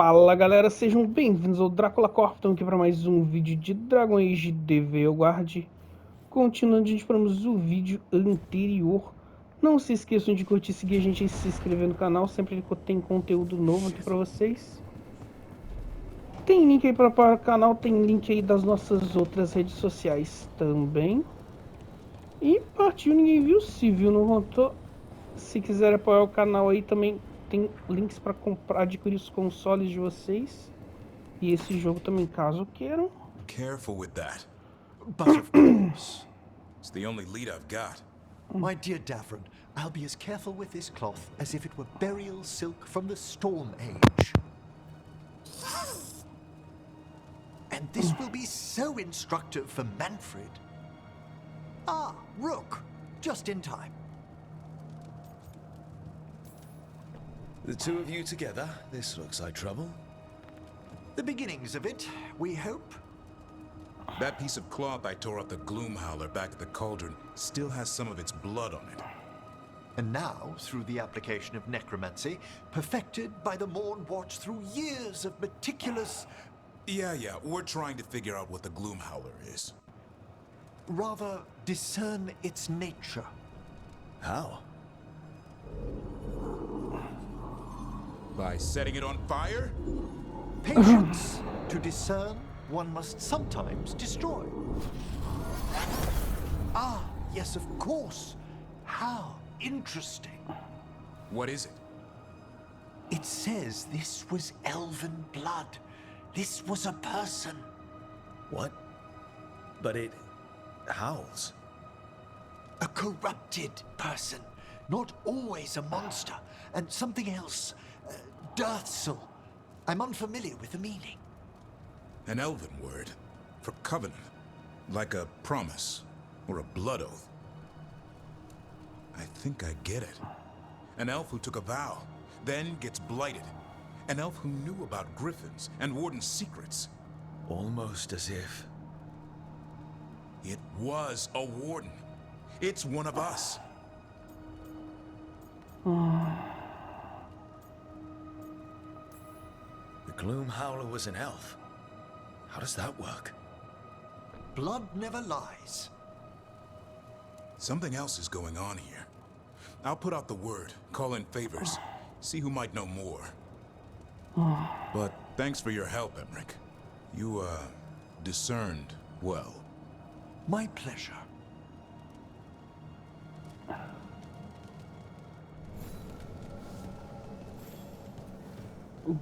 Fala galera, sejam bem-vindos ao Drácula Corp, estamos aqui para mais um vídeo de Dragon Age The Veilguard. Continuando, a gente paramos o vídeo anterior. Não se esqueçam de curtir, seguir a gente e se inscrever no canal, sempre que tem conteúdo novo aqui para vocês. Tem link aí para o canal, tem link aí das nossas outras redes sociais também. E partiu, ninguém viu, se viu, não contou. Se quiser apoiar o canal aí também tem links para comprar, adquirir os consoles de vocês. E esse jogo também, caso queiram. Careful with that. But of course. It's the only lead I've got. My dear Davron, I'll be as careful with this cloth as if it were burial silk from the Storm Age. And this will be so instructive for Manfred. Ah, Rook, just in time. The two of you together? This looks like trouble. The beginnings of it, we hope. That piece of cloth I tore off the Gloom Howler back at the cauldron still has some of its blood on it. And now, through the application of necromancy, perfected by the Morn Watch through years of meticulous... Yeah, we're trying to figure out what the Gloom Howler is. Rather, discern its nature. How? By setting it on fire? Patience. To discern, one must sometimes destroy. Ah, yes, of course. How interesting. What is it? It says this was elven blood. This was a person. What? But it howls. A corrupted person. Not always a monster. And something else. Deathsel. I'm unfamiliar with the meaning. An elven word. For covenant. Like a promise. Or a blood oath. I think I get it. An elf who took a vow. Then gets blighted. An elf who knew about griffins and warden's secrets. Almost as if... It was a warden. It's one of us. The Gloom Howler was an elf. How does that work? Blood never lies. Something else is going on here. I'll put out the word, call in favors, see who might know more. But thanks for your help, Emmerich. You, discerned well. My pleasure.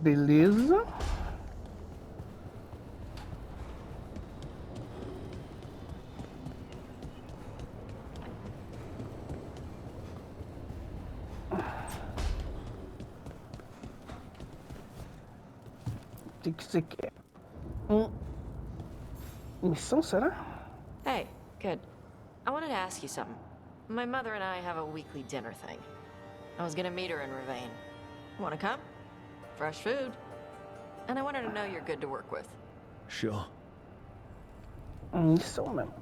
Beleza. O que você quer? Missão, será? Hey, good. I wanted to ask you something. My mother and I have a weekly dinner thing. I was gonna meet her in Ravane. Wanna come? Fresh food. And I wanted to know you're good to work with. Sure. Missão mesmo.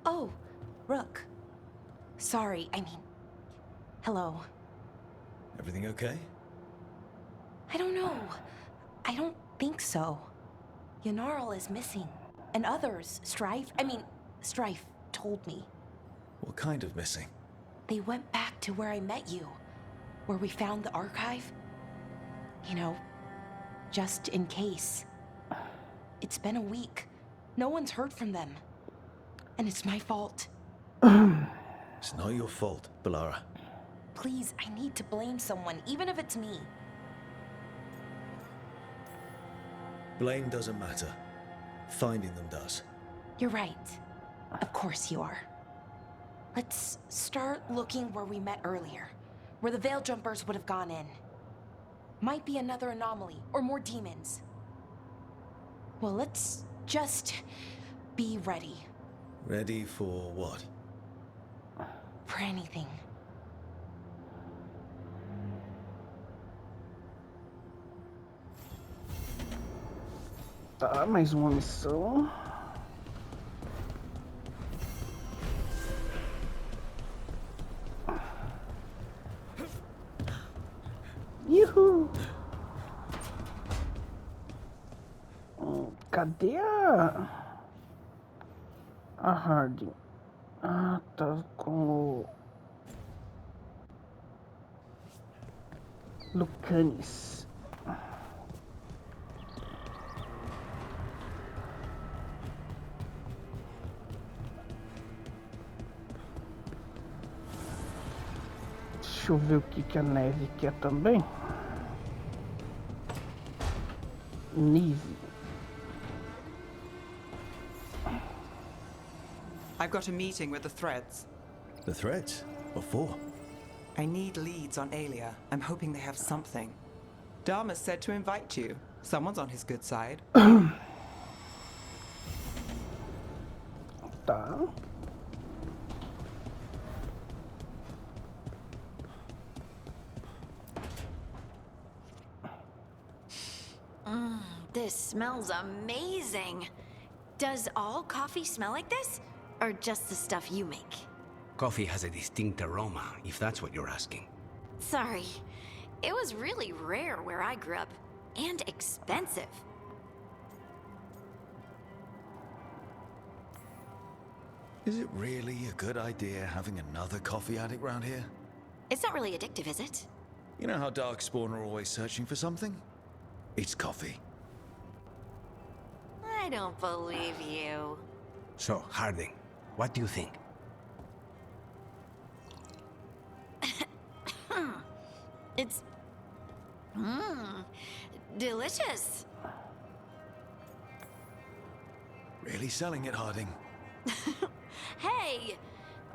Oh, Rook. Sorry, hello. Everything okay? I don't know. I don't think so. Yanarl is missing. And others, Strife told me. What kind of missing? They went back to where I met you. Where we found the archive. You know, just in case. It's been a week. No one's heard from them. And it's my fault. It's not your fault, Balara. Please, I need to blame someone, even if it's me. Blame doesn't matter. Finding them does. You're right. Of course you are. Let's start looking where we met earlier. Where the Veil Jumpers would have gone in. Might be another anomaly, or more demons. Well, let's just be ready Ready for what? for anything. Tá, mais uma missão. Yuhu! Cadê a Harding? Ah, tá com o Lucanis. Deixa eu ver o que a Neve quer também. Neve. I've got a meeting with the Threads. The threads? What for? I need leads on Alia. I'm hoping they have something. Dharma said to invite you. Someone's on his good side. Tá. This smells amazing. Does all coffee smell like this? Or just the stuff you make? Coffee has a distinct aroma, if that's what you're asking. Sorry. It was really rare where I grew up. And expensive. Is it really a good idea having another coffee addict round here? It's not really addictive, is it? You know how Darkspawn are always searching for something? It's coffee. I don't believe you. So, Harding, what do you think? It's... delicious. Really selling it, Harding. Hey,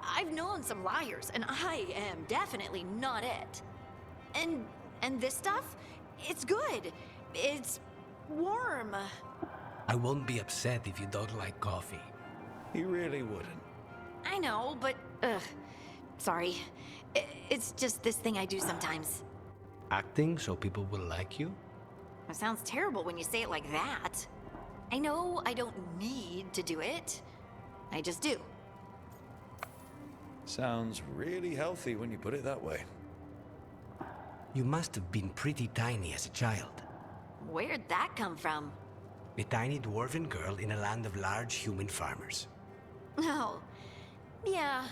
I've known some liars, and I am definitely not it. And this stuff, it's good. It's warm. I won't be upset if you don't like coffee. He really wouldn't. I know, but sorry. It's just this thing I do sometimes. Acting so people will like you? It sounds terrible when you say it like that. I know I don't need to do it. I just do. Sounds really healthy when you put it that way. You must have been pretty tiny as a child. Where'd that come from? A tiny dwarven girl in a land of large human farmers. Oh, yeah.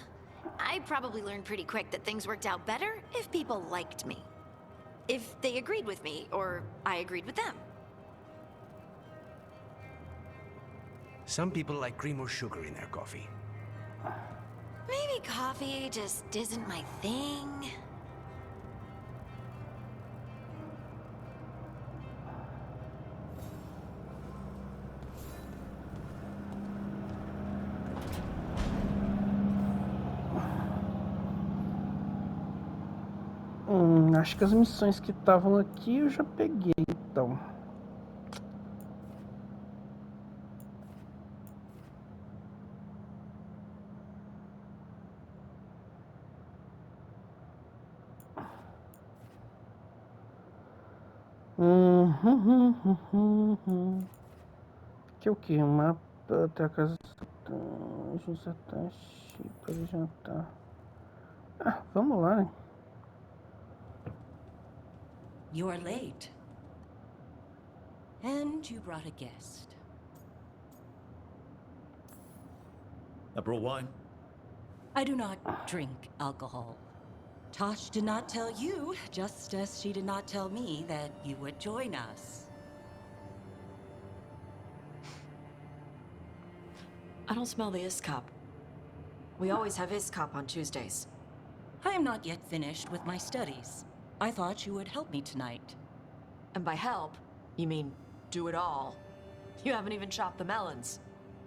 I probably learned pretty quick that things worked out better if people liked me. If they agreed with me, or I agreed with them. Some people like cream or sugar in their coffee. Maybe coffee just isn't my thing. Acho que as missões que estavam aqui eu já peguei, então. Que é o que? Mapa da casa para jantar. Ah, vamos lá, né? You're late. And you brought a guest. I brought wine. I do not drink alcohol. Tosh did not tell you, just as she did not tell me that you would join us. I don't smell the Iskop. We always have Iskop on Tuesdays. I am not yet finished with my studies. I thought you would help me tonight. And by help, you mean do it all. You haven't even chopped the melons.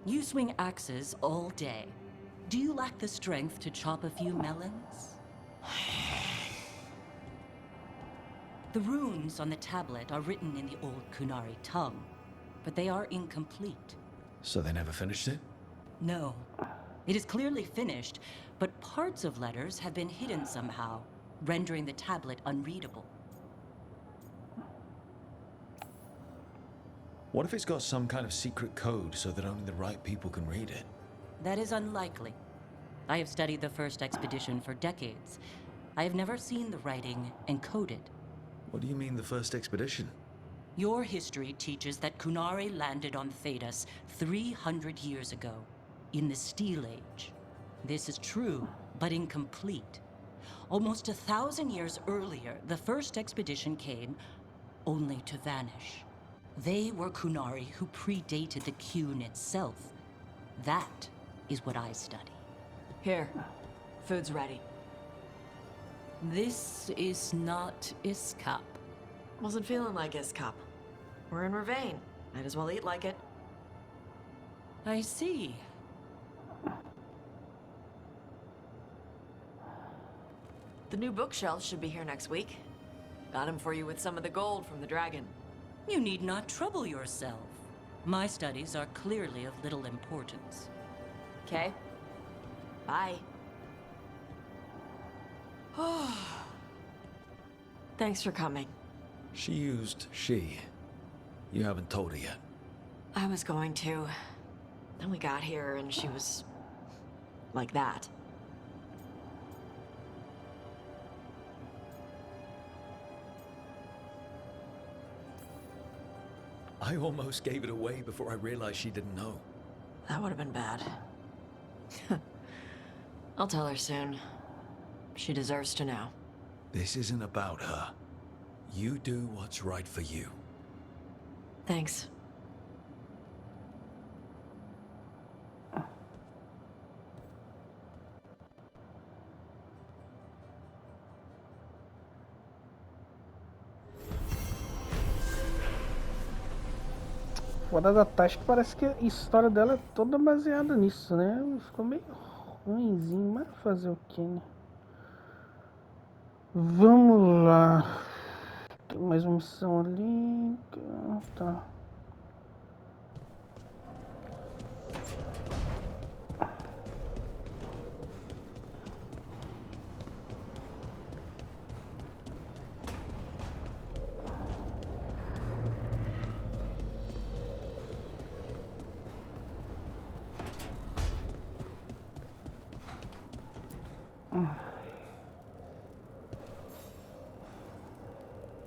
You swing axes all day. Do you lack the strength to chop a few melons? The runes on the tablet are written in the old Kunari tongue. but they are incomplete. So they never finished it? No. It is clearly finished, but parts of letters have been hidden somehow, rendering the tablet unreadable. What if it's got some kind of secret code so that only the right people can read it? That is unlikely. I have studied the first expedition for decades. I have never seen the writing encoded. What do you mean, the first expedition? Your history teaches that Kunari landed on Thedas 300 years ago, in the Steel Age. This is true, but incomplete. Almost 1,000 years earlier, the first expedition came, only to vanish. They were Kunari who predated the Qun itself. That is what I study. Here. Food's ready. This is not Iskap. Wasn't feeling like Iskap. We're in Ravane. Might as well eat like it. I see. The new bookshelves should be here next week. Got him for you with some of the gold from the dragon. You need not trouble yourself. My studies are clearly of little importance. Okay. Bye. Thanks for coming. She used she. You haven't told her yet. I was going to. Then we got here and she was... like that. I almost gave it away before I realized she didn't know. That would have been bad. I'll tell her soon. She deserves to know. This isn't about her. You do what's right for you. Thanks. Fora da Tasha, que parece que a história dela é toda baseada nisso, né? Ficou meio ruimzinho, mas fazer o que, né? Vamos lá. Tem mais uma missão ali. Tá.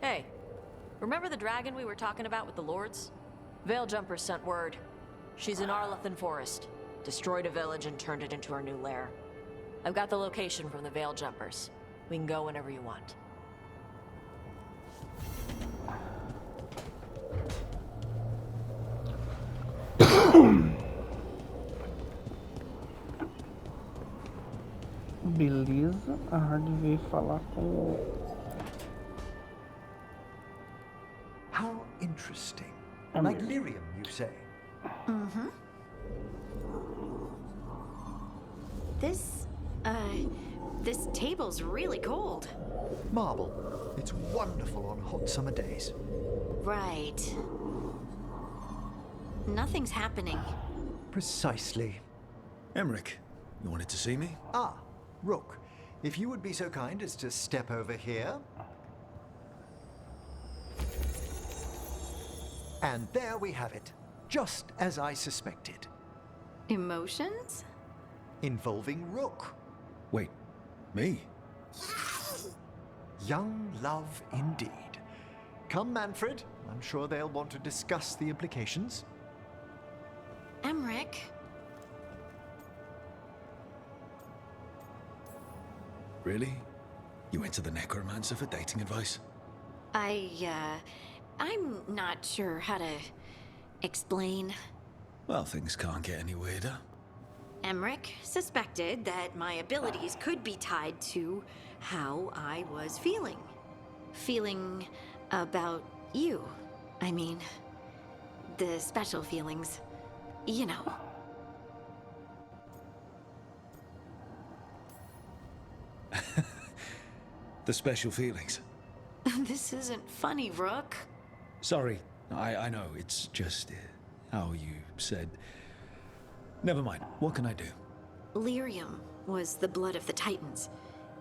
Hey, remember the dragon we were talking about with the lords? Veil Jumpers sent word. She's in Arlathan Forest. Destroyed a village and turned it into her new lair. I've got the location from the Veil Jumpers. We can go whenever you want. Beleza, a Hard veio falar com o... How interesting. Like lyrium, you say? Mm-hmm. This table's really cold. Marble. It's wonderful on hot summer days. Right. Nothing's happening. Precisely. Emmerich, you wanted to see me? Ah, Rook. If you would be so kind as to step over here. And there we have it. Just as I suspected. Emotions? Involving Rook. Wait, me? Young love indeed. Come, Manfred. I'm sure they'll want to discuss the implications. Emmerich? Really? You went to the necromancer for dating advice? I'm not sure how to explain. Well, things can't get any weirder. Emmerich suspected that my abilities could be tied to how I was feeling. Feeling about you. I mean, the special feelings. You know. The special feelings. This isn't funny, Rook. Sorry, I know, it's just how you said. Never mind. What can I do? Lyrium was the blood of the Titans.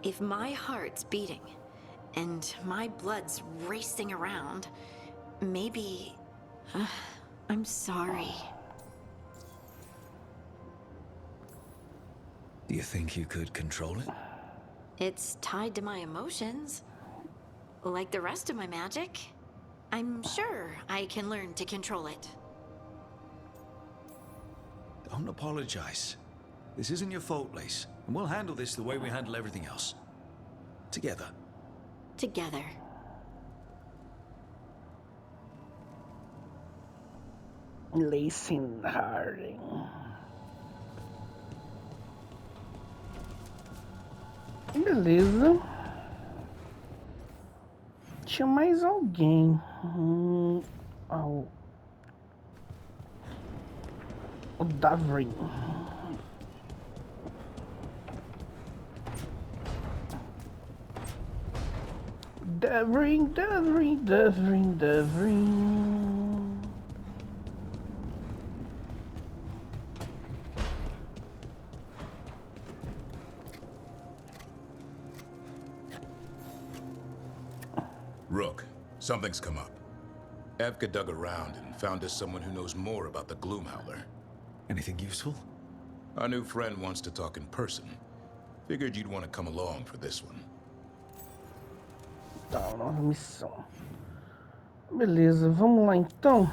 If my heart's beating and my blood's racing around, maybe... I'm sorry. Do you think you could control it? It's tied to my emotions. Like the rest of my magic. I'm sure I can learn to control it. Don't apologize. This isn't your fault, Lace. And we'll handle this the way we handle everything else. Together. Together. Lacing Harding. Beleza. Tinha mais alguém. O Davrin. Davrin. Rook, something's come up. Evka dug around and found us someone who knows more about the Gloomhowler. Anything useful? Our new friend wants to talk in person. Figured you'd want to come along for this one. Tá, nova missão. Beleza, vamos lá então.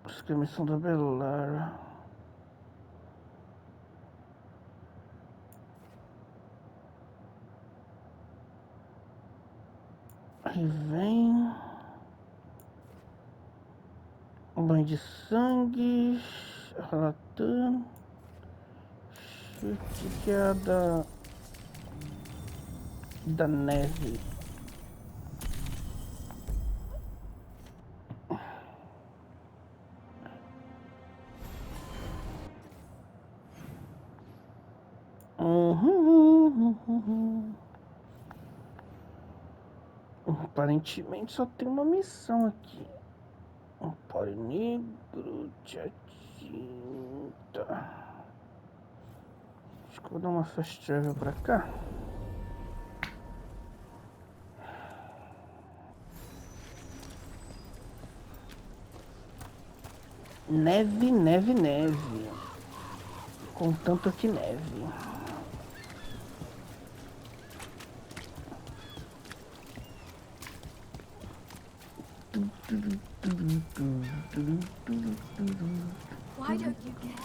Acho que é a missão da Belara. Aí vem. Um banho de sangue. Relatando. Chute que é a da neve. Aparentemente só tem uma missão aqui. Um pó negro de tinta. Acho que eu vou dar uma fast travel pra cá. Neve, neve, neve. Contanto que neve. Why don't you care?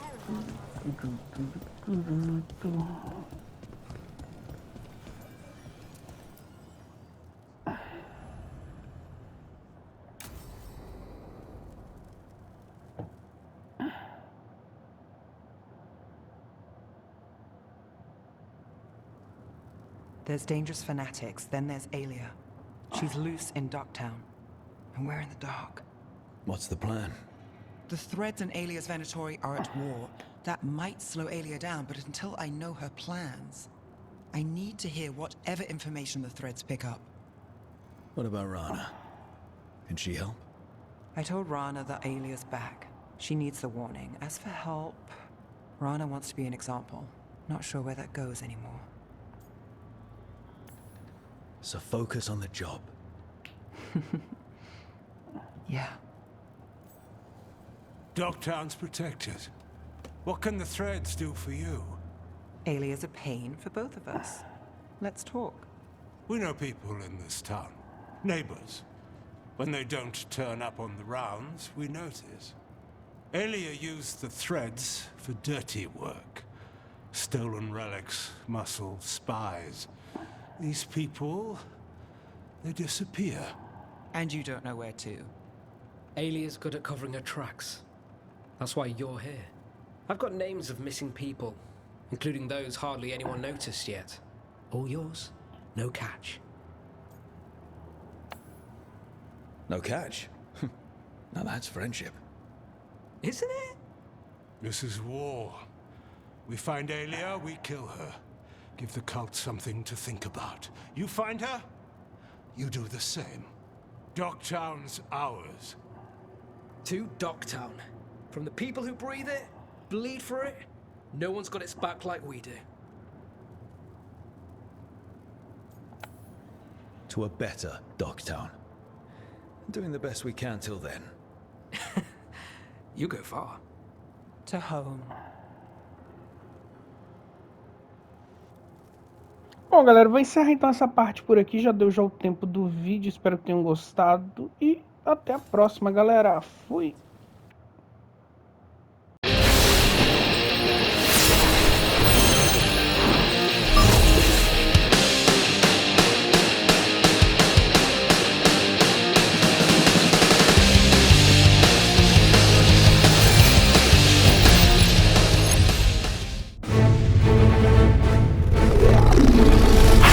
There's dangerous fanatics, then there's Alia. She's loose in Ducktown, and we're in the dark. What's the plan? The Threads and Alia's Venatori are at war. That might slow Alia down, but until I know her plans, I need to hear whatever information the Threads pick up. What about Rana? Can she help? I told Rana that Alia's back. She needs the warning. As for help, Rana wants to be an example. Not sure where that goes anymore. So focus on the job. Yeah. Dogtown's protected. What can the Threads do for you? Alia's a pain for both of us. Let's talk. We know people in this town. Neighbors. When they don't turn up on the rounds, we notice. Alia used the Threads for dirty work. Stolen relics, muscle, spies. These people, they disappear. And you don't know where to. Alia's good at covering her tracks. That's why you're here. I've got names of missing people, including those hardly anyone noticed yet. All yours, no catch. No catch? Now that's friendship. Isn't it? This is war. We find Aelia, we kill her. Give the cult something to think about. You find her, you do the same. Docktown's ours. To Docktown. From the people who breathe it, bleed for it, no one's got its back like we do. To a better Docktown. Doing the best we can till then. You go far. To home. Bom, galera, vou encerrar então essa parte por aqui. Já deu o tempo do vídeo. Espero que tenham gostado. E até a próxima, galera. Fui!